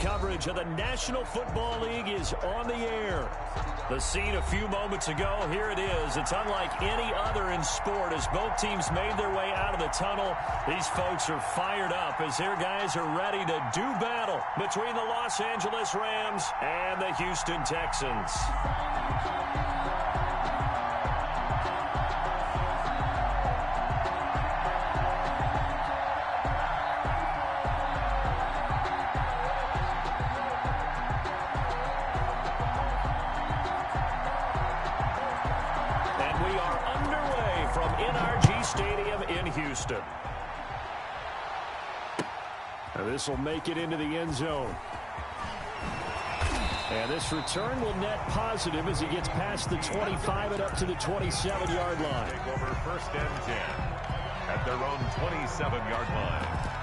Coverage of the National Football League is on the air. The scene a few moments ago, here it is. It's unlike any other in sport as both teams made their way out of the tunnel. These folks are fired up as their guys are ready to do battle between the Los Angeles Rams and the Houston Texans. Houston. Now this will make it into the end zone. And this return will net positive as he gets past the 25 and up to the 27-yard line. Take over 1st and 10 at their own 27-yard line.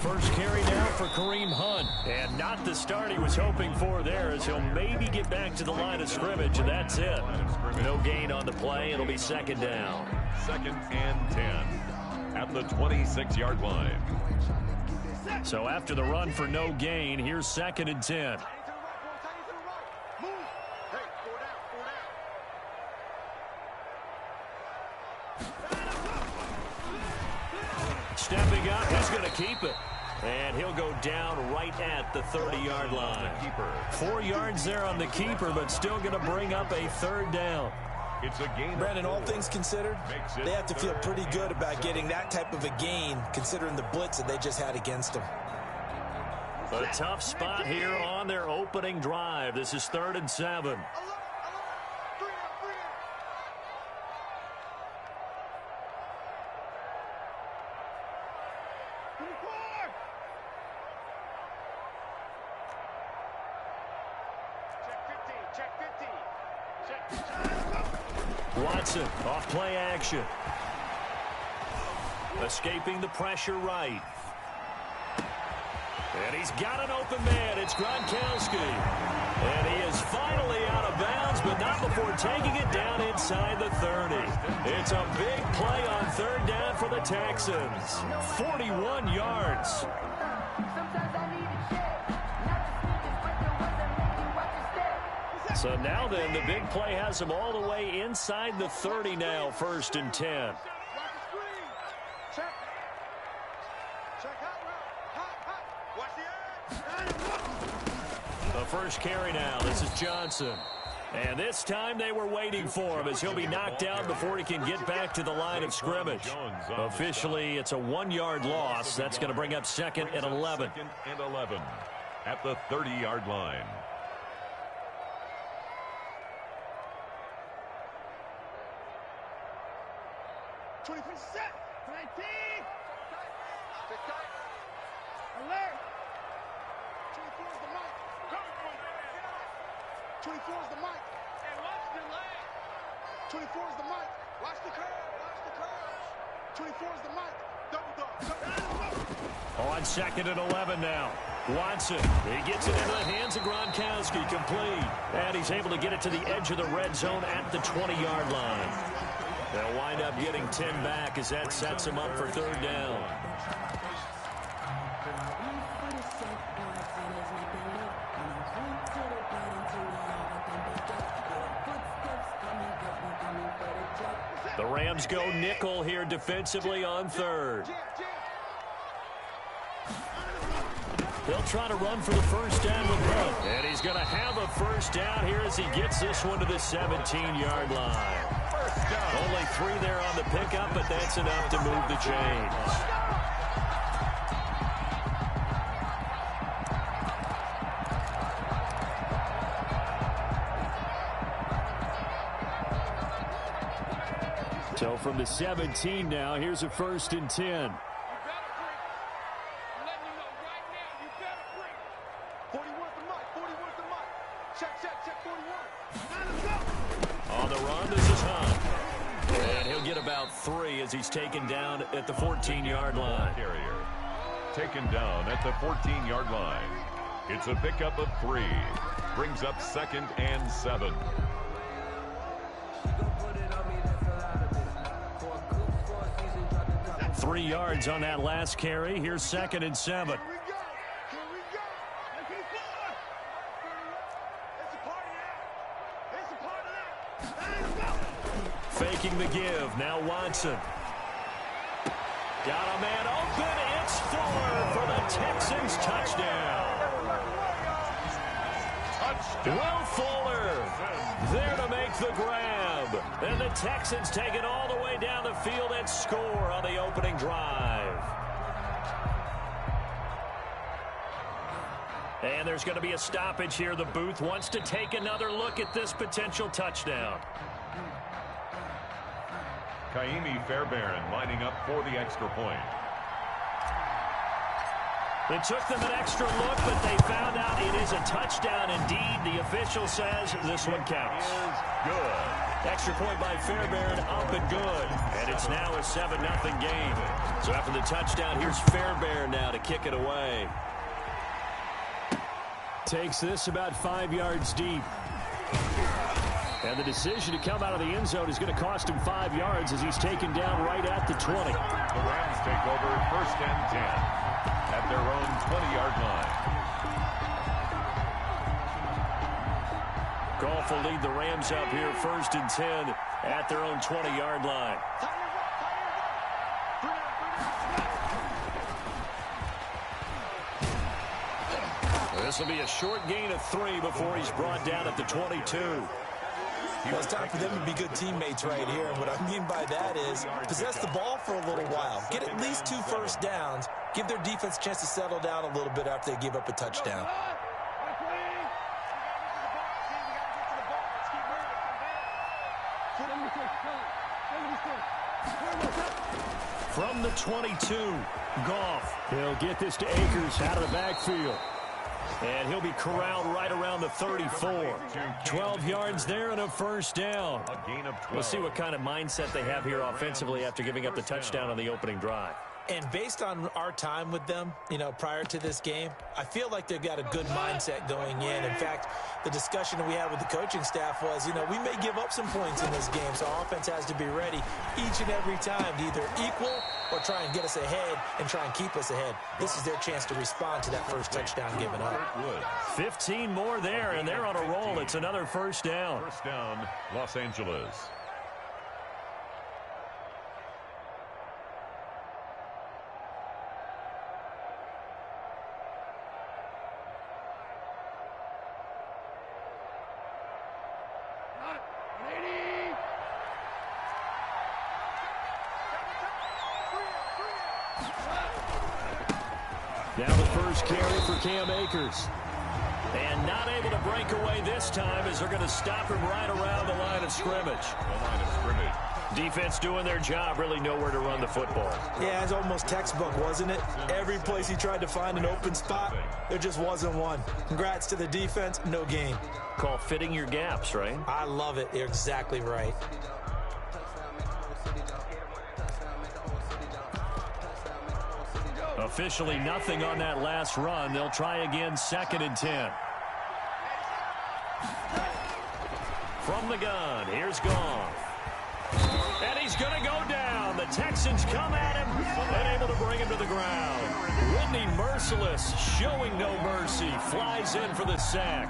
First carry now for Kareem Hunt. And not the start he was hoping for there as he'll maybe get back to the line of scrimmage, and that's it. No gain on the play. It'll be 2nd down. 2nd and 10 at the 26-yard line. So after the run for no gain, here's 2nd and 10. Stepping up, he's going to keep it. And he'll go down right at the 30-yard line. 4 yards there on the keeper, but still going to bring up a 3rd down. It's a gain. Brandon, all things considered, they have to feel pretty good about getting that type of a gain, considering the blitz that they just had against them. A tough spot here on their opening drive. This is 3rd and 7. Watson off play action. Escaping the pressure right. And he's got an open man. It's Gronkowski. And he is finally out of bounds, but not before taking it down inside the 30. It's a big play on 3rd down for the Texans. 41 yards. So now then, the big play has him all the way inside the 30 now, 1st and 10. The first carry now. This is Johnson. And this time they were waiting for him as he'll be knocked down before he can get back to the line of scrimmage. Officially, it's a 1-yard loss. That's going to bring up 2nd and 11. 2nd and 11 at the 30-yard line. Set. 19. Alert. 24 is the mic. 24 is the mic. Hey, watch the leg. 24 is the mic. Watch the curve. Watch the curve. 24 is the mic. Double dog. On 2nd and 11 now. Watson, he gets it into the hands of Gronkowski, complete. And he's able to get it to the edge of the red zone at the 20-yard line. They'll wind up getting 10 back as that sets him up for 3rd down. The Rams go nickel here defensively on 3rd. They'll try to run for the 1st down with Hunt. And he's going to have a 1st down here as he gets this one to the 17-yard line. Only 3 there on the pickup, but that's enough to move the chains. So from the 17 now, here's a 1st and 10. 41's the mic. 41's the mic. Check 41. On the run, this is Hunt. And he'll get about 3 as he's taken down at the 14-yard line. Carrier taken down at the 14-yard line. It's a pickup of 3. Brings up 2nd and 7. Three yards on that last carry. Here's 2nd and 7. Here we go. It's a part of that. It's a part of that. Faking the give. Now Watson. Got a man open. It's Fuller for the Texans. Touchdown. Will Fuller there to make the grab. And the Texans take it all the way down the field and score on the opening drive. And there's going to be a stoppage here. The booth wants to take another look at this potential touchdown. Kaimi Fairbairn lining up for the extra point. It took them an extra look, but they found out it is a touchdown indeed. The official says this one counts. Good. Extra point by Fairbairn, up and good. And it's now a 7-0 game. So after the touchdown, here's Fairbairn now to kick it away. Takes this about 5 yards deep. And the decision to come out of the end zone is going to cost him 5 yards as he's taken down right at the 20. The Rams take over 1st and 10 at their own 20-yard line. Goff will lead the Rams up here 1st and 10 at their own 20-yard line. This will be a short gain of 3 before he's brought down at the 22. Well, it's time for them to be good teammates right here. And what I mean by that is possess the ball for a little while. Get at least 2 first downs. Give their defense a chance to settle down a little bit after they give up a touchdown. From the 22, Goff. He'll get this to Akers out of the backfield. And he'll be corralled right around the 34. 12 yards there and a first down. A gain of 12. We'll see what kind of mindset they have here offensively after giving up the touchdown on the opening drive. And based on our time with them, prior to this game, I feel like they've got a good mindset going in. In fact, the discussion that we had with the coaching staff was, we may give up some points in this game, so our offense has to be ready each and every time to either equal or try and get us ahead and try and keep us ahead. This is their chance to respond to that first touchdown given up. 15 more there, and they're on a roll. It's another first down. First down, Los Angeles. Now the first carry for Cam Akers. And not able to break away this time as they're going to stop him right around the line of scrimmage. The line of scrimmage. Defense doing their job, really nowhere to run the football. Yeah, it's almost textbook, wasn't it? Every place he tried to find an open spot, there just wasn't one. Congrats to the defense, no gain. Call fitting your gaps, right? I love it. You're exactly right. Officially nothing on that last run. They'll try again, 2nd and 10. From the gun, here's Goff. And he's going to go down. The Texans come at him and able to bring him to the ground. Whitney Merciless, showing no mercy, flies in for the sack.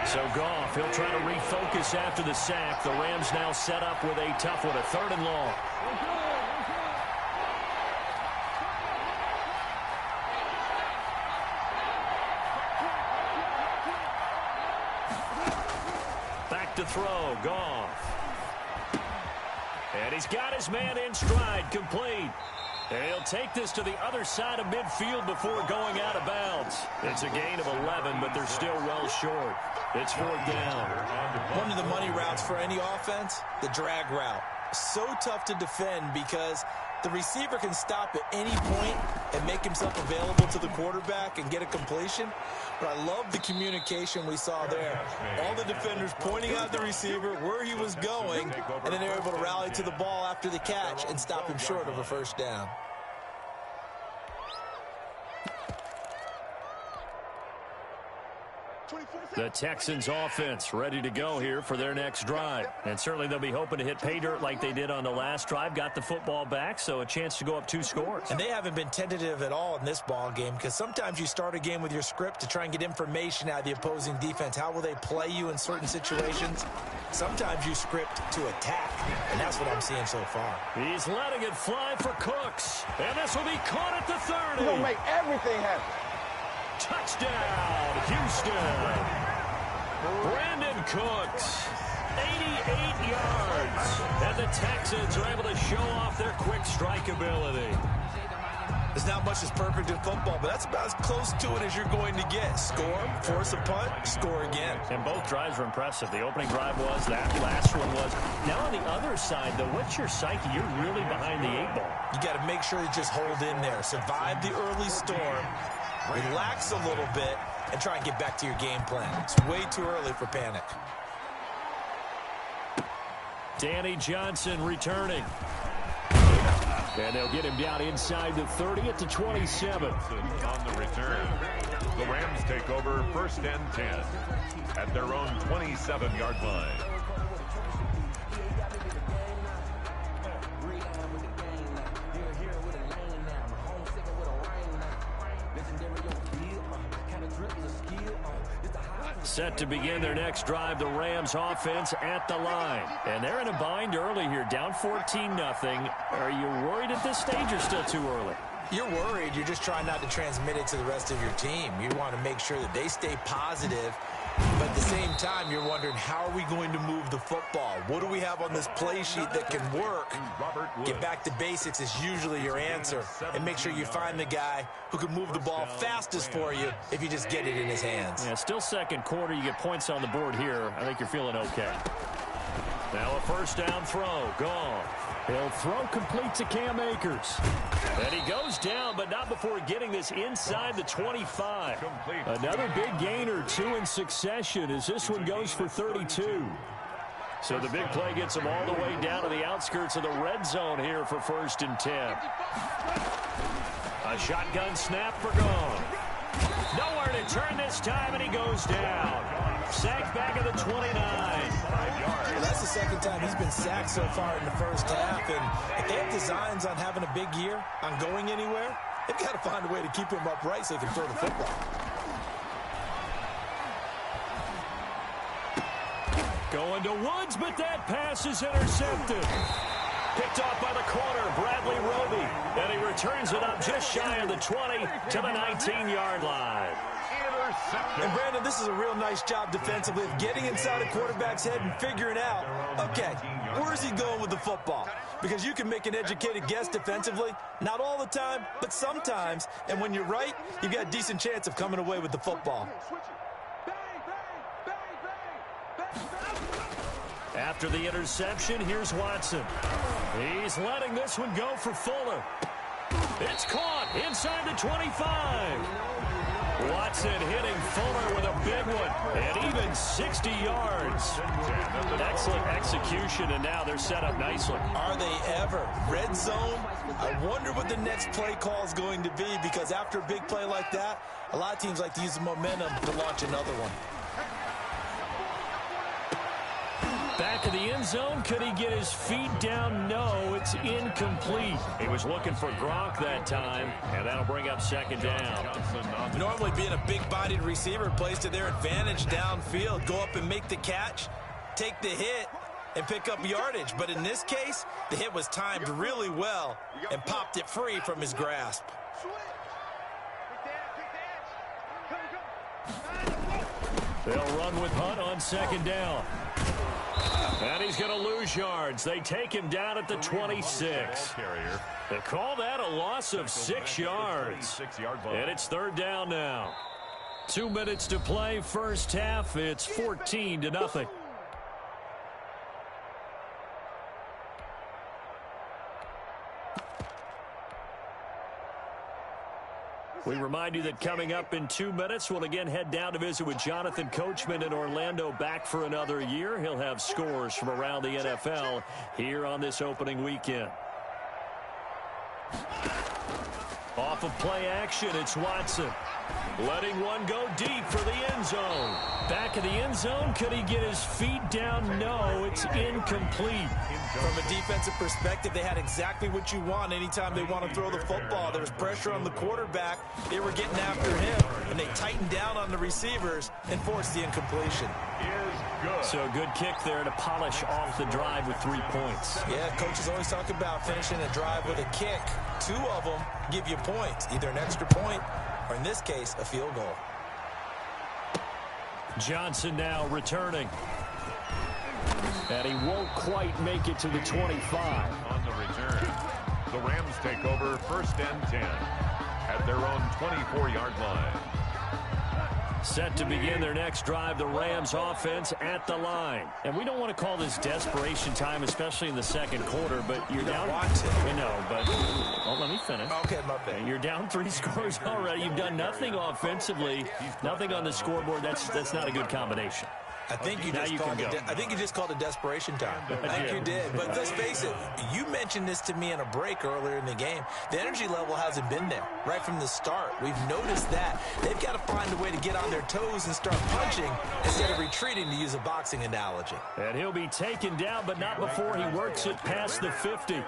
So Goff, he'll try to refocus after the sack. The Rams now set up with a tough one, a 3rd and long. To throw, Goff. And he's got his man in stride, complete. And he'll take this to the other side of midfield before going out of bounds. It's a gain of 11, but they're still well short. It's 4th down. One of the money routes for any offense, the drag route. So tough to defend because The receiver can stop at any point and make himself available to the quarterback and get a completion. But I love the communication we saw there. All the defenders pointing out the receiver where he was going, and then they were able to rally to the ball after the catch and stop him short of a first down. The Texans offense ready to go here for their next drive. And certainly they'll be hoping to hit pay dirt like they did on the last drive. Got the football back, so a chance to go up 2 scores. And they haven't been tentative at all in this ball game, because sometimes you start a game with your script to try and get information out of the opposing defense. How will they play you in certain situations? Sometimes you script to attack, and that's what I'm seeing so far. He's letting it fly for Cooks. And this will be caught at the 30. He's going to make everything happen. Touchdown, Houston. Brandon Cooks, 88 yards. And the Texans are able to show off their quick strike ability. There's not much that's perfect in football, but that's about as close to it as you're going to get. Score, force a punt, score again. And both drives were impressive. The opening drive was, that last one was. Now on the other side, though, what's your psyche? You're really behind the 8 ball. You got to make sure you just hold in there. Survive the early storm. Relax a little bit and try and get back to your game plan. It's way too early for panic. Danny Johnson returning. And they'll get him down inside the 30 at the 27. On the return, the Rams take over 1st and 10 at their own 27-yard line. Set to begin their next drive, the Rams offense at the line. And they're in a bind early here, down 14-0. Are you worried at this stage or still too early? You're worried. You're just trying not to transmit it to the rest of your team. You want to make sure that they stay positive. But at the same time, you're wondering, how are we going to move the football? What do we have on this play sheet that can work? Get back to basics is usually your answer. And make sure you find the guy who can move the ball fastest for you if you just get it in his hands. Yeah, still second quarter. You get points on the board here. I think you're feeling okay. Now a first down throw. Gone. He'll throw complete to Cam Akers. And he goes down, but not before getting this inside the 25. Another big gain or 2 in succession as this one goes for 32. So the big play gets him all the way down to the outskirts of the red zone here for 1st and 10. A shotgun snap for Gone. Nowhere to turn this time, and he goes down. Sacked back at the 29. 5 yards. Well, that's the second time he's been sacked so far in the first half. And if they have designs on having a big year, on going anywhere, they've got to find a way to keep him upright so he can throw the football. Going to Woods, but that pass is intercepted. Picked off by the corner, Bradley Roby. And he returns it up just shy of the 20 to the 19-yard line. And, Brandon, this is a real nice job defensively of getting inside a quarterback's head and figuring out, okay, where is he going with the football? Because you can make an educated guess defensively, not all the time, but sometimes. And when you're right, you've got a decent chance of coming away with the football. After the interception, here's Watson. He's letting this one go for Fuller. It's caught inside the 25. Watson hitting Fuller with a big one, and even 60 yards. Excellent execution, and now they're set up nicely. Are they ever? Red zone? I wonder what the next play call is going to be, because after a big play like that, a lot of teams like to use the momentum to launch another one. Back of the end zone. Could he get his feet down? No, it's incomplete. He was looking for Gronk that time, and that'll bring up second down. Normally being a big-bodied receiver plays to their advantage downfield. Go up and make the catch, take the hit, and pick up yardage. But in this case, the hit was timed really well and popped it free from his grasp. They'll run with Hunt on second down. And he's going to lose yards. They take him down at the 26. They call that a loss of 6 yards. And it's third down now. 2 minutes to play, first half. It's 14-0. We remind you that coming up in 2 minutes, we'll again head down to visit with Jonathan Coachman in Orlando, back for another year. He'll have scores from around the NFL here on this opening weekend. Off of play action, it's Watson. Letting one go deep for the end zone. Back of the end zone, could he get his feet down? No, it's incomplete. From a defensive perspective, they had exactly what you want anytime they want to throw the football. There was pressure on the quarterback. They were getting after him, and they tightened down on the receivers and forced the incompletion. So a good kick there to polish off the drive with 3 points. Yeah, coaches always talk about finishing a drive with a kick. 2 of them give you points, either an extra point or, in this case, a field goal. Johnson now returning. And he won't quite make it to the 25. On the return, the Rams take over 1st and 10 at their own 24-yard line. Set to begin their next drive, the Rams offense at the line. And we don't want to call this desperation time, especially in the second quarter, but you're down. You know, but let me finish. Okay, my bad. You're down 3 scores already. You've done nothing offensively, nothing on the scoreboard. That's not a good combination. I think you just called it desperation time. I think you did. But let's face it, you mentioned this to me in a break earlier in the game. The energy level hasn't been there right from the start. We've noticed that. They've got to find a way to get on their toes and start punching instead of retreating, to use a boxing analogy. And he'll be taken down, but not before he works it past the 50.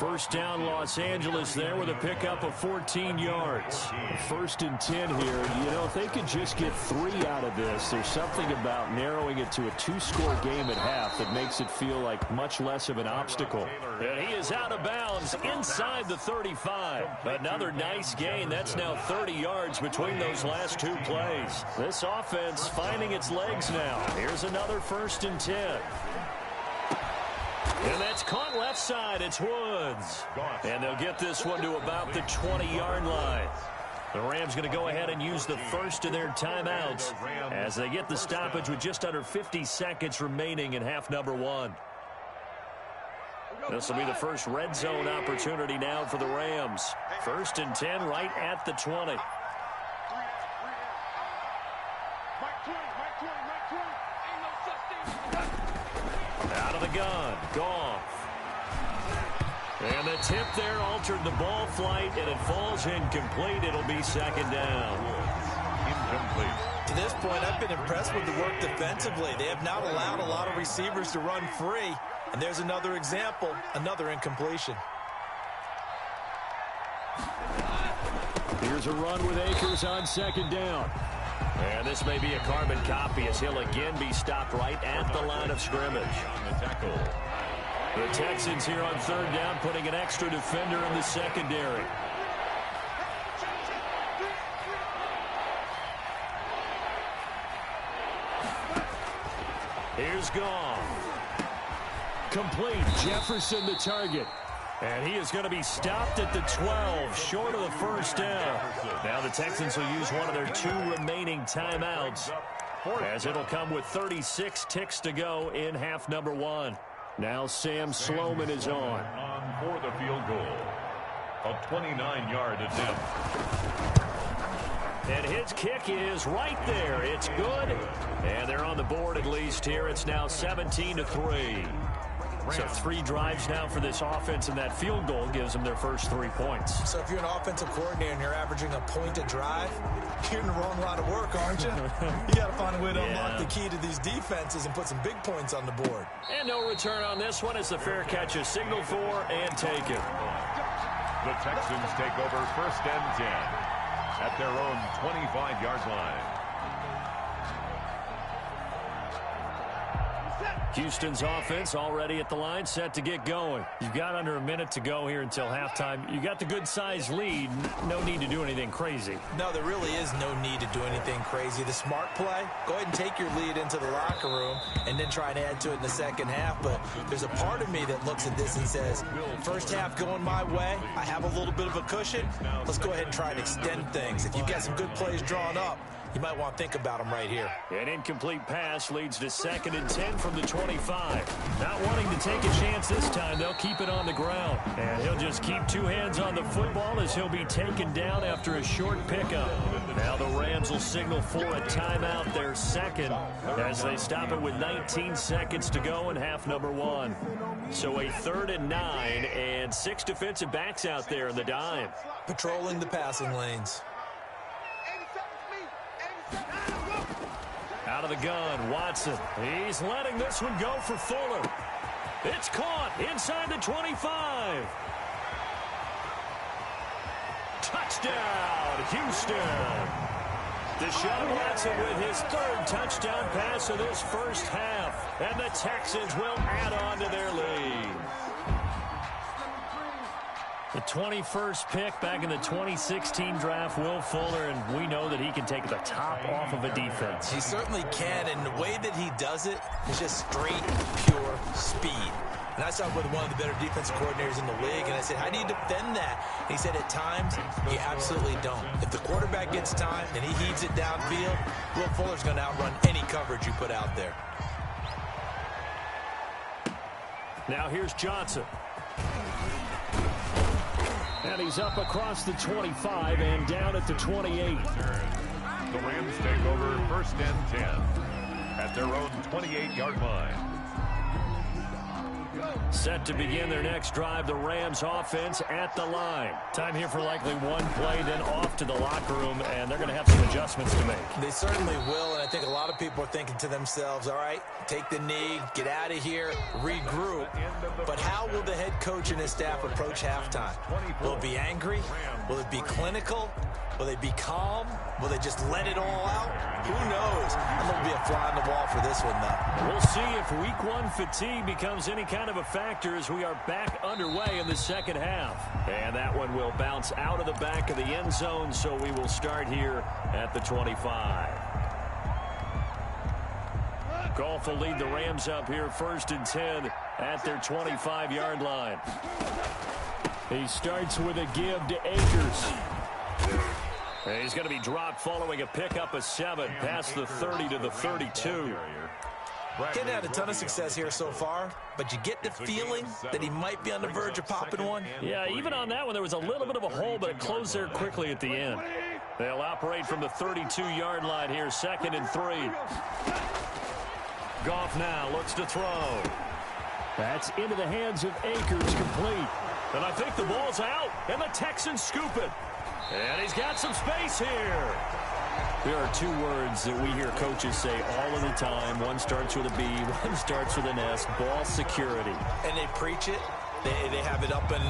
First down, Los Angeles there with a pickup of 14 yards. 1st and 10 here. You know, if they could just get 3 out of this, there's something about narrowing it to a 2-score game at half that makes it feel like much less of an obstacle. And he is out of bounds inside the 35. Another nice gain. That's now 30 yards between those last 2 plays. This offense finding its legs now. Here's another 1st and 10. And that's caught left side. It's Woods. And they'll get this one to about the 20-yard line. The Rams going to go ahead and use the first of their timeouts as they get the stoppage with just under 50 seconds remaining in half number 1. This will be the first red zone opportunity now for the Rams. 1st and 10 right at the 20. Out of the gun, Goff. And the tip there altered the ball flight, and it falls incomplete. It'll be 2nd down. Incomplete. To this point, I've been impressed with the work defensively. They have not allowed a lot of receivers to run free. And there's another example, another incompletion. Here's a run with Akers on 2nd down. And this may be a carbon copy as he'll again be stopped right at the line of scrimmage. On the tackle. The Texans here on 3rd down, putting an extra defender in the secondary. Here's Goff. Complete. Jefferson the target. And he is going to be stopped at the 12, short of the 1st down. Now the Texans will use one of their 2 remaining timeouts, as it'll come with 36 ticks to go in half number 1. Now Sam Sloman is on. For the field goal. A 29-yard attempt. And his kick is right there. It's good. And they're on the board at least here. It's now 17-3. So 3 drives now for this offense, and that field goal gives them their first 3 points. So if you're an offensive coordinator and you're averaging a point a drive, you're in the wrong line of work, aren't you? You got to find a way to unlock the key to these defenses and put some big points on the board. And no return on this one as the fair catch is signaled for and taken. The Texans take over 1st and 10 at their own 25-yard line. Houston's offense already at the line, set to get going. You've got under a minute to go here until halftime. You got the good-sized lead. No need to do anything crazy. No, there really is no need to do anything crazy. The smart play, go ahead and take your lead into the locker room and then try and add to it in the second half. But there's a part of me that looks at this and says, first half going my way, I have a little bit of a cushion. Let's go ahead and try and extend things. If you've got some good plays drawn up, you might want to think about them right here. An incomplete pass leads to 2nd and 10 from the 25. Not wanting to take a chance this time, they'll keep it on the ground. And he'll just keep 2 hands on the football as he'll be taken down after a short pickup. Now the Rams will signal for a timeout, their second, as they stop it with 19 seconds to go in half number 1. So a 3rd and 9 and 6 defensive backs out there in the dime. Patrolling the passing lanes. Out of the gun, Watson. He's letting this one go for Fuller. It's caught inside the 25. Touchdown, Houston. Deshaun Watson with his 3rd touchdown pass of this first half. And the Texans will add on to their lead. The 21st pick back in the 2016 draft, Will Fuller, and we know that he can take the top off of a defense. He certainly can, and the way that he does it is just straight, pure speed. And I saw with one of the better defensive coordinators in the league, and I said, how do you defend that? And he said, at times, you absolutely don't. If the quarterback gets time and he heaves it downfield, Will Fuller's going to outrun any coverage you put out there. Now here's Johnson. And he's up across the 25 and down at the 28. The Rams take over 1st and 10 at their own 28-yard line. Set to begin their next drive, the Rams offense at the line. Time here for likely one play, then off to the locker room, and they're going to have some adjustments to make. They certainly will, and I think a lot of people are thinking to themselves, all right, take the knee, get out of here, regroup. But how will the head coach and his staff approach halftime? Will it be angry? Will it be clinical? Will they be calm? Will they just let it all out? Who knows? I'm going to be a fly on the wall for this one, though. We'll see if week 1 fatigue becomes any kind of a factor as we are back underway in the second half. And that one will bounce out of the back of the end zone, so we will start here at the 25. Goff will lead the Rams up here 1st and 10 at their 25-yard line. He starts with a give to Akers. He's going to be dropped following a pickup of 7 past the 30 to the 32. Hasn't had a ton of success here so far, but you get the feeling that he might be on the verge of popping one. Yeah, even on that one, there was a little bit of a hole, but it closed there quickly at the end. They'll operate from the 32-yard line here, 2nd and 3. Goff now looks to throw. That's into the hands of Akers, complete. And I think the ball's out, and the Texans scoop it. And he's got some space here. There are 2 words that we hear coaches say all of the time. One starts with a B, one starts with an S, ball security. And they preach it. They have it up in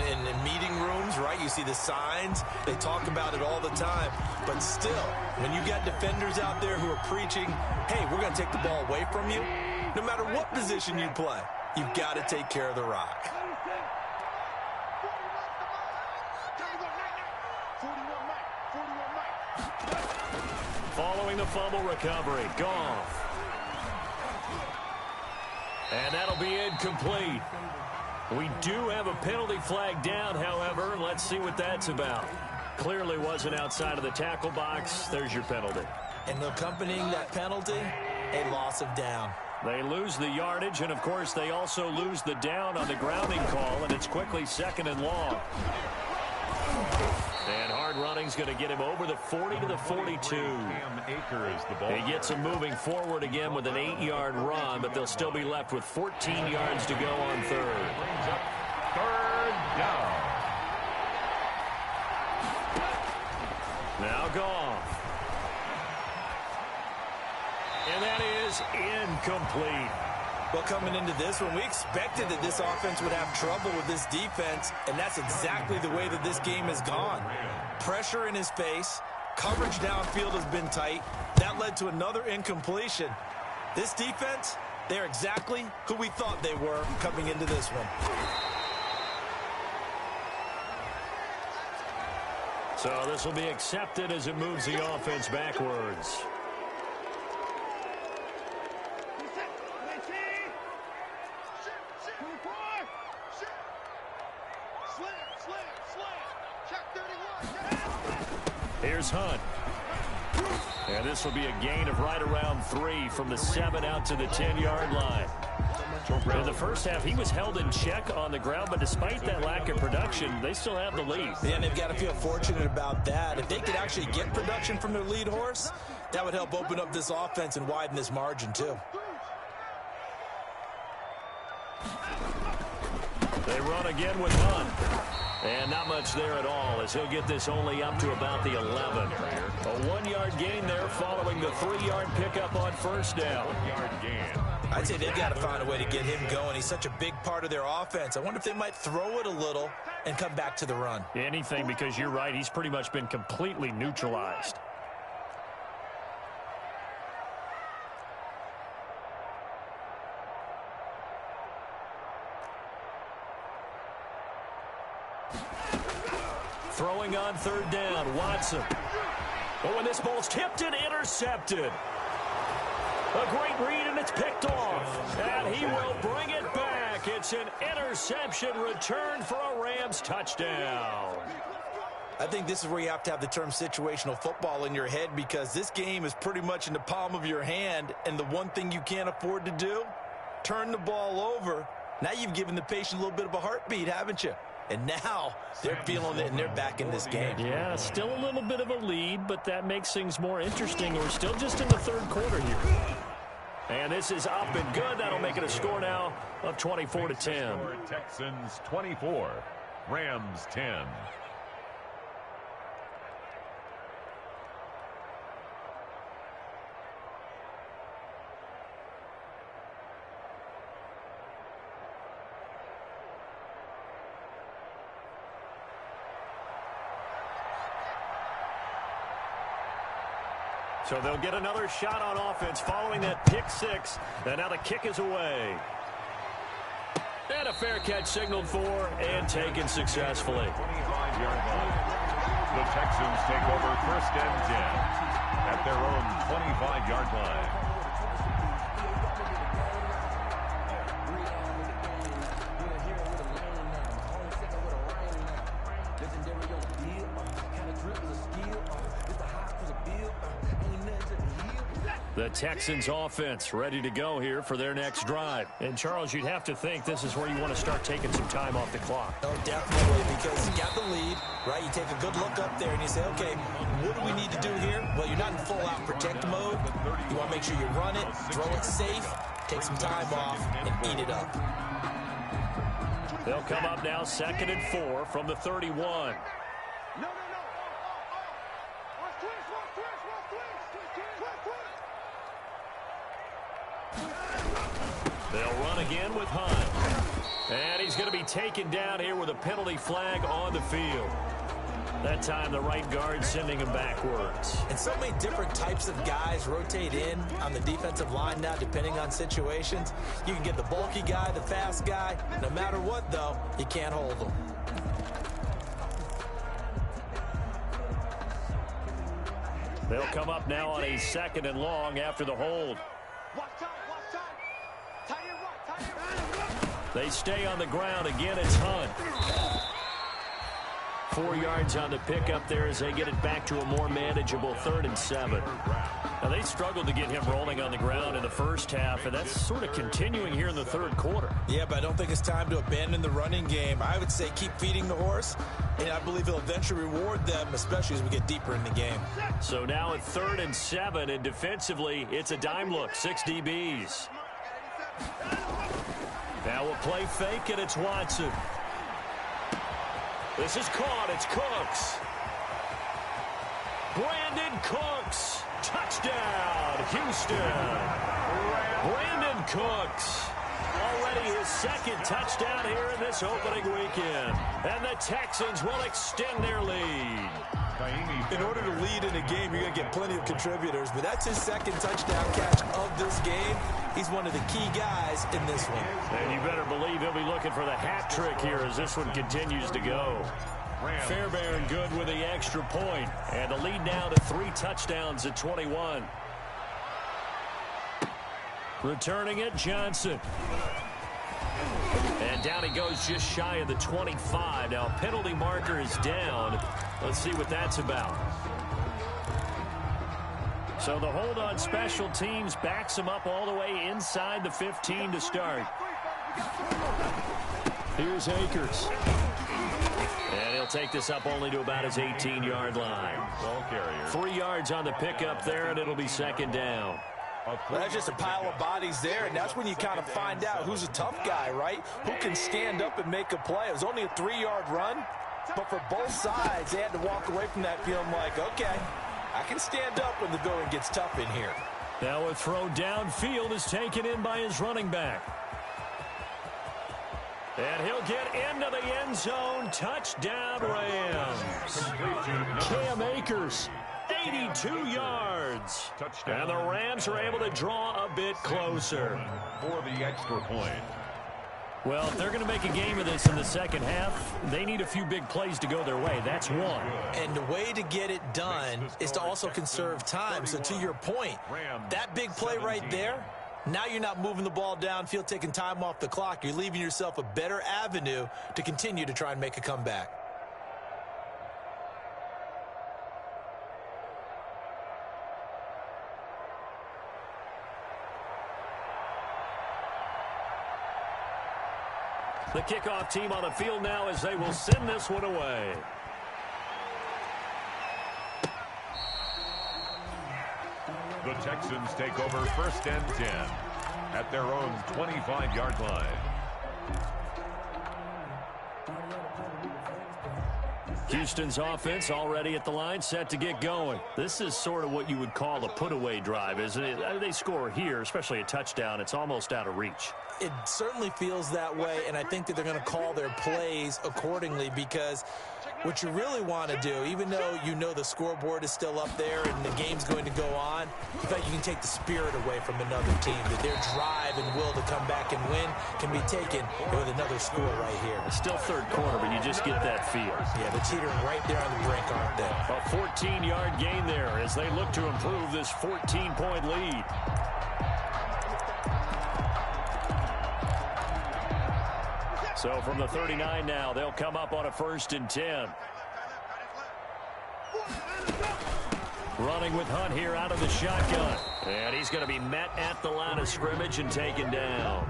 meeting rooms, right? You see the signs. They talk about it all the time. But still, when you got defenders out there who are preaching, hey, we're going to take the ball away from you, no matter what position you play, you've got to take care of the rock. Following the fumble recovery, Goff. And that'll be incomplete. We do have a penalty flag down, however. Let's see what that's about. Clearly wasn't outside of the tackle box. There's your penalty. And accompanying that penalty, a loss of down. They lose the yardage, and, of course, they also lose the down on the grounding call, and it's quickly 2nd and long. And hard running's going to get him over the 40 to the 42. He gets him moving forward again with an 8-yard run, but they'll still be left with 14 yards to go on 3rd. 3rd down. Now Goff. And that is incomplete. Well, coming into this one, we expected that this offense would have trouble with this defense, and that's exactly the way that this game has gone. Pressure in his face, coverage downfield has been tight. That led to another incompletion. This defense, they're exactly who we thought they were coming into this one. So this will be accepted as it moves the offense backwards. Here's Hunt. And this will be a gain of right around 3 from the 7 out to the 10-yard line. In the first half, he was held in check on the ground, but despite that lack of production, they still have the lead. Yeah, and they've got to feel fortunate about that. If they could actually get production from their lead horse, that would help open up this offense and widen this margin, too. They run again with Hunt. And not much there at all as he'll get this only up to about the 11. A 1-yard gain there following the 3-yard pickup on first down. 1-yard gain. I'd say they've got to find a way to get him going. He's such a big part of their offense. I wonder if they might throw it a little and come back to the run. Anything, because you're right. He's pretty much been completely neutralized. Throwing on third down, Watson. Oh, and this ball's tipped and intercepted. A great read, and it's picked off. And he will bring it back. It's an interception return for a Rams touchdown. I think this is where you have to have the term situational football in your head, because this game is pretty much in the palm of your hand, and the one thing you can't afford to do, turn the ball over. Now you've given the patient a little bit of a heartbeat, haven't you? And now they're feeling it, and they're back in this game. Yeah, still a little bit of a lead, but that makes things more interesting. We're still just in the third quarter here. And this is up and good. That'll make it a score now of 24-10. Texans 24, Rams 10. So they'll get another shot on offense following that pick six. And now the kick is away. And a fair catch signaled for and taken successfully. 25-yard line. The Texans take over first and 10 at their own 25-yard line. The Texans offense ready to go here for their next drive. And, Charles, you'd have to think this is where you want to start taking some time off the clock. Oh, definitely, because you got the lead, right? You take a good look up there and you say, okay, what do we need to do here? Well, you're not in full-out protect mode. You want to make sure you run it, throw it safe, take some time off, and eat it up. They'll come up now 2nd and 4 from the 31. They'll run again with Hunt. And he's going to be taken down here with a penalty flag on the field. That time the right guard sending him backwards. And so many different types of guys rotate in on the defensive line now, depending on situations. You can get the bulky guy, the fast guy. No matter what, though, you can't hold them. They'll come up now on a 2nd and long after the hold. They stay on the ground. Again, it's Hunt. 4 yards on the pickup there as they get it back to a more manageable 3rd and 7. Now, they struggled to get him rolling on the ground in the first half, and that's sort of continuing here in the third quarter. Yeah, but I don't think it's time to abandon the running game. I would say keep feeding the horse, and I believe he'll eventually reward them, especially as we get deeper in the game. So now at 3rd and 7, and defensively, it's a dime look, 6 DBs. Now we'll play fake, and it's Watson. This is caught. It's Cooks. Brandon Cooks. Touchdown, Houston. Brandon Cooks. Already his 2nd touchdown here in this opening weekend. And the Texans will extend their lead. In order to lead in a game, you're going to get plenty of contributors, but that's his 2nd touchdown catch of this game. He's one of the key guys in this one. And you better believe he'll be looking for the hat trick here as this one continues to go. Fairbairn good with the extra point. And the lead now to 3 touchdowns at 21. Returning it, Johnson. And down he goes just shy of the 25. Now, penalty marker is down. Let's see what that's about. So the hold on special teams backs him up all the way inside the 15 to start. Here's Akers. And he'll take this up only to about his 18-yard line. Ball carrier. 3 yards on the pickup there, and it'll be second down. Well, that's just a pile of bodies there, and that's when you kind of find out who's a tough guy, right? Who can stand up and make a play. It was only a 3-yard run, but for both sides, they had to walk away from that feeling like, okay, I can stand up when the going gets tough in here. Now a throw downfield is taken in by his running back. And he'll get into the end zone. Touchdown, Rams. Cam Akers, 82 yards. Touchdown. And the Rams are able to draw a bit closer. For the extra point. Well, if they're going to make a game of this in the second half, they need a few big plays to go their way. That's one. And the way to get it done is to also conserve time. So to your point, that big play right there, now you're not moving the ball downfield, taking time off the clock. You're leaving yourself a better avenue to continue to try and make a comeback. The kickoff team on the field now as they will send this one away. The Texans take over 1st and 10 at their own 25-yard line. Houston's offense already at the line, set to get going. This is sort of what you would call a put-away drive, isn't it? They score here, especially a touchdown. It's almost out of reach. It certainly feels that way, and I think that they're going to call their plays accordingly because what you really want to do, even though you know the scoreboard is still up there and the game's going to go on, in fact, you can take the spirit away from another team, that their drive and will to come back and win can be taken with another score right here. It's still third quarter, but you just get that feel. Yeah, they're teetering right there on the brink, aren't they? A 14-yard gain there as they look to improve this 14-point lead. So from the 39 now, they'll come up on a 1st and 10. Running with Hunt here out of the shotgun. And he's going to be met at the line of scrimmage and taken down.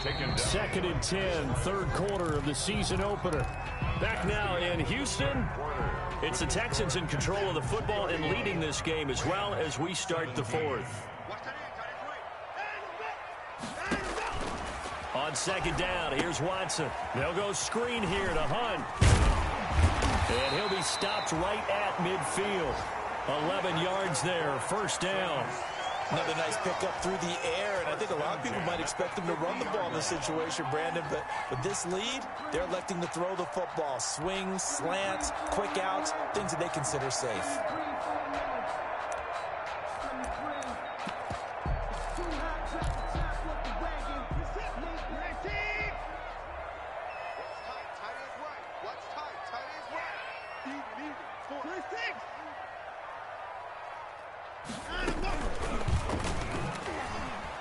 2nd and 10, third quarter of the season opener. Back now in Houston. It's the Texans in control of the football and leading this game as well as we start the 4th. On 2nd down, here's Watson. They'll go screen here to Hunt. And he'll be stopped right at midfield. 11 yards there, 1st down. Another nice pickup through the air, and I think a lot of people might expect them to run the ball in this situation, Brandon, but with this lead, they're electing to throw the football. Swings, slants, quick outs, things that they consider safe.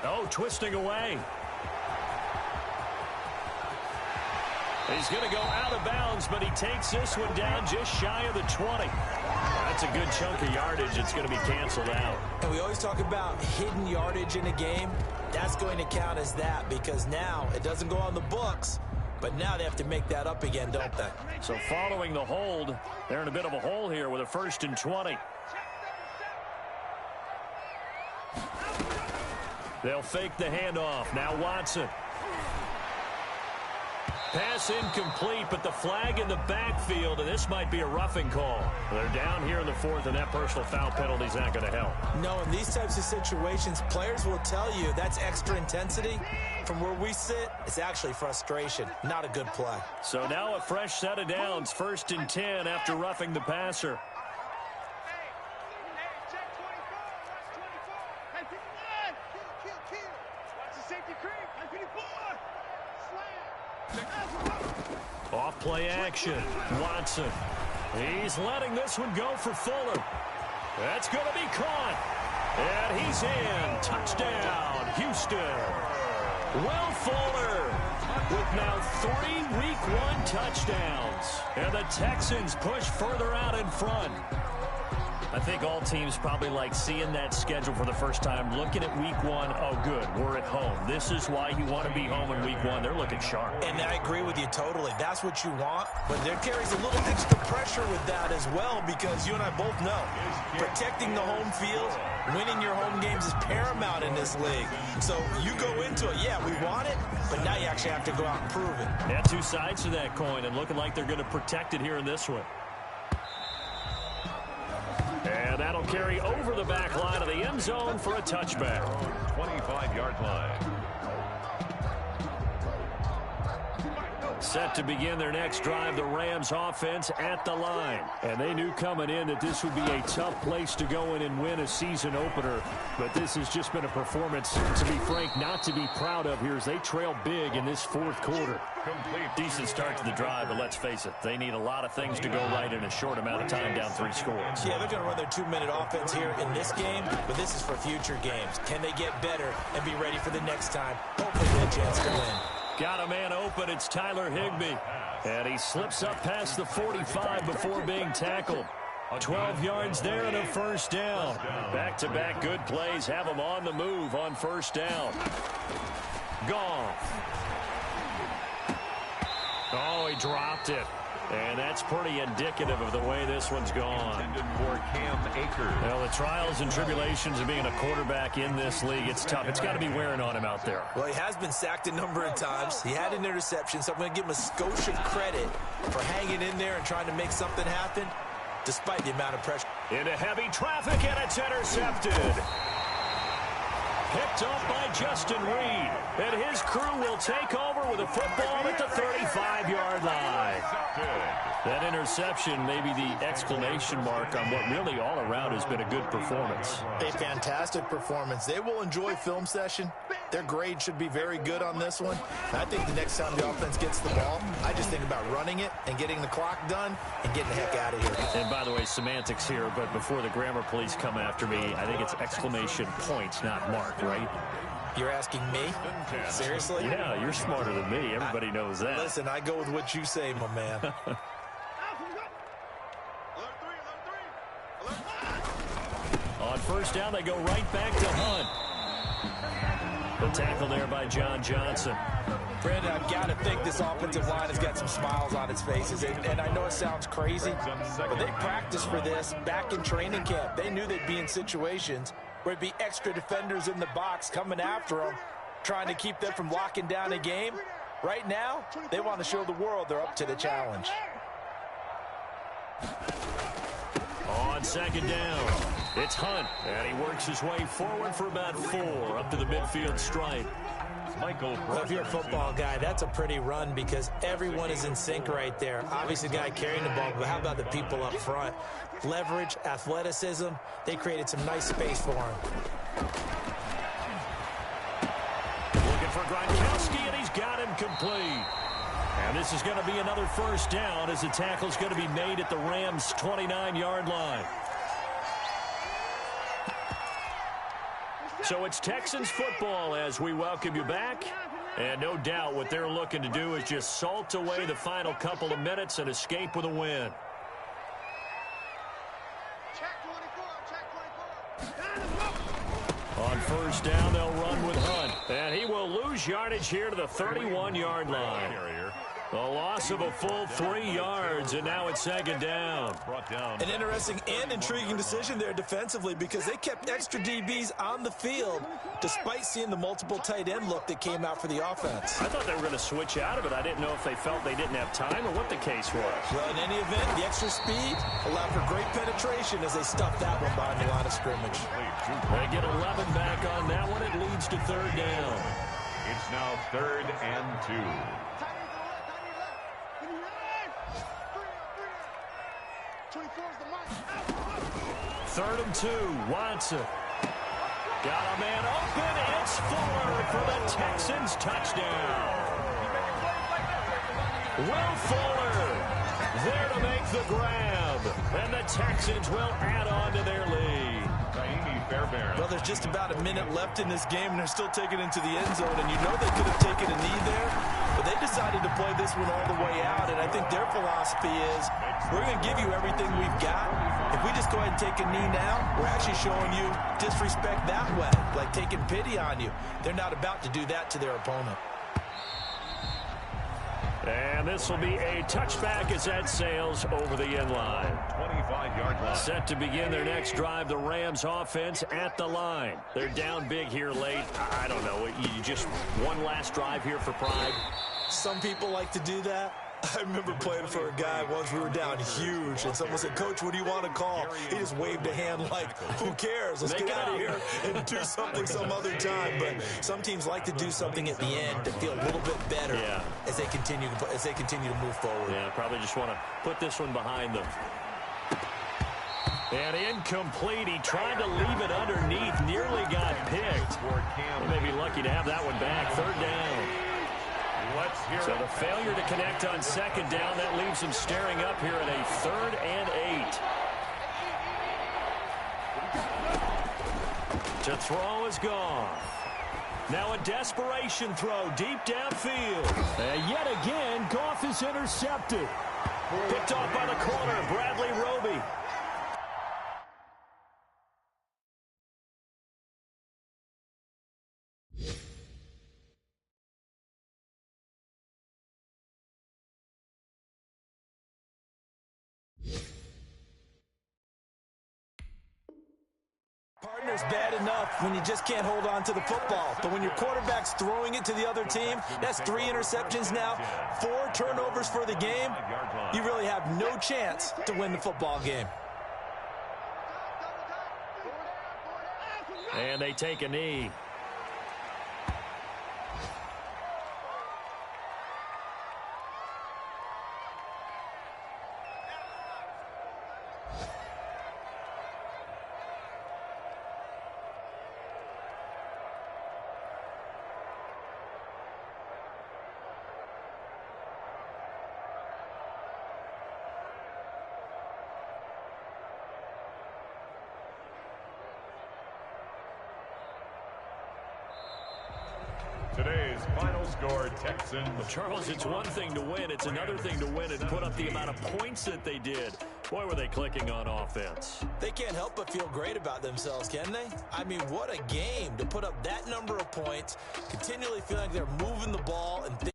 Oh, twisting away. He's going to go out of bounds, but he takes this one down just shy of the 20. That's a good chunk of yardage. It's going to be canceled out. And we always talk about hidden yardage in a game. That's going to count as that because now it doesn't go on the books, but now they have to make that up again, don't they? So following the hold, they're in a bit of a hole here with a 1st and 20. They'll fake the handoff. Now Watson. Pass incomplete, but the flag in the backfield, and this might be a roughing call. They're down here in the 4th, and that personal foul penalty is not going to help. No, in these types of situations, players will tell you that's extra intensity. From where we sit, it's actually frustration, not a good play. So now a fresh set of downs, 1st and 10 after roughing the passer. Off play action. Watson. He's letting this one go for Fuller. That's going to be caught. And he's in. Touchdown, Houston. Will Fuller with now 3 Week 1 touchdowns. And the Texans push further out in front. I think all teams probably like seeing that schedule for the first time, looking at week one. Oh, good, we're at home. This is why you want to be home in week one. They're looking sharp. And I agree with you totally. That's what you want, but there carries a little extra pressure with that as well, because you and I both know protecting the home field, winning your home games is paramount in this league. So you go into it, yeah, we want it, but now you actually have to go out and prove it. Yeah, two sides to that coin, and looking like they're going to protect it here in this one. And that'll carry over the back line of the end zone for a touchback. 25-yard line. Set to begin their next drive, the Rams offense at the line. And they knew coming in that this would be a tough place to go in and win a season opener. But this has just been a performance, to be frank, not to be proud of here as they trail big in this fourth quarter. Decent start to the drive, but let's face it, they need a lot of things to go right in a short amount of time, down 3 scores. Yeah, they're going to run their 2-minute offense here in this game, but this is for future games. Can they get better and be ready for the next time? Hopefully they have a chance to win. Got a man open. It's Tyler Higbee. And he slips up past the 45 before being tackled. 12 yards there and a first down. Back-to-back good plays have him on the move on first down. Goff. Oh, he dropped it. And that's pretty indicative of the way this one's gone. For Cam Akers. Well, the trials and tribulations of being a quarterback in this league, it's tough. It's got to be wearing on him out there. Well, he has been sacked a number of times. He had an interception, so I'm going to give him a skosh of credit for hanging in there and trying to make something happen, despite the amount of pressure. Into heavy traffic, and it's intercepted. Picked up by Justin Reed. And his crew will take over with a football at the 35-yard line. That interception may be the exclamation mark on what really all around has been a good performance. A fantastic performance. They will enjoy film session. Their grade should be very good on this one. I think the next time the offense gets the ball, I just think about running it and getting the clock done and getting the heck out of here. And by the way, semantics here, but before the grammar police come after me, I think it's exclamation points, not mark, right? You're asking me? Seriously? Yeah, you're smarter than me. Everybody knows that. Listen, I go with what you say, my man. On first down, they go right back to Hunt. The tackle there by John Johnson. Brandon, I've got to think this offensive line has got some smiles on its faces. And I know it sounds crazy, but they practiced for this back in training camp. They knew they'd be in situations where there'd be extra defenders in the box coming after them, trying to keep them from locking down a game. Right now, they want to show the world they're up to the challenge. On second down, it's Hunt, and he works his way forward for about 4 up to the midfield stripe. Michael. Well, if you're a football guy, that's a pretty run because everyone is in sync right there. Obviously, the guy carrying the ball, but how about the people up front? Leverage, athleticism, they created some nice space for him. Looking for Gronkowski, and he's got him complete. And this is going to be another first down as the tackle's going to be made at the Rams' 29-yard line. So it's Texans football as we welcome you back. And no doubt what they're looking to do is just salt away the final couple of minutes and escape with a win. On first down, they'll run with Hunt. And he will lose yardage here to the 31-yard line. A loss of a full 3 yards, and now it's second down. An interesting and intriguing decision there defensively because they kept extra DBs on the field despite seeing the multiple tight end look that came out for the offense. I thought they were going to switch out of it. I didn't know if they felt they didn't have time or what the case was. Well, in any event, the extra speed allowed for great penetration as they stuffed that one behind the line of scrimmage. They get 11 back on that one. It leads to third down. It's now 3rd and 2. Third and 2, Watson. Got a man open. It's Fuller for the Texans touchdown. Will Fuller there to make the grab. And the Texans will add on to their lead. Well, there's just about a minute left in this game, and they're still taking it into the end zone. And you know they could have taken a knee there, But they decided to play this one all the way out, and I think their philosophy is, we're going to give you everything we've got. If we just go ahead and take a knee now, we're actually showing you disrespect that way, like taking pity on you. They're not about to do that to their opponent. And this will be a touchback as that sails over the end line. 25-yard line. Set to begin their next drive, the Rams offense at the line. They're down big here late. I don't know. You just one last drive here for pride. Some people like to do that. I remember playing for a guy once. We were down huge, and someone said, "Coach, what do you want to call?" He just waved a hand like, who cares? Let's get out of here and do something some other time. But some teams like to do something at the end to feel a little bit better as they continue to move forward. Yeah, probably just want to put this one behind them. And incomplete. He tried to leave it underneath, nearly got picked. They may be lucky to have that one back. Third down. So the failure to connect on second down, that leaves him staring up here at a 3rd and 8. To throw is gone. Now a desperation throw deep downfield. And yet again, Goff is intercepted. Picked off by the corner, Bradley Roby. Partner's bad enough when you just can't hold on to the football. But when your quarterback's throwing it to the other team, that's 3 interceptions now, 4 turnovers for the game. You really have no chance to win the football game. And they take a knee. Today's final score, Texans. Well, Charles, it's one thing to win. It's another thing to win and put up the amount of points that they did. Boy, were they clicking on offense. They can't help but feel great about themselves, can they? I mean, what a game to put up that number of points, continually feeling like they're moving the ball and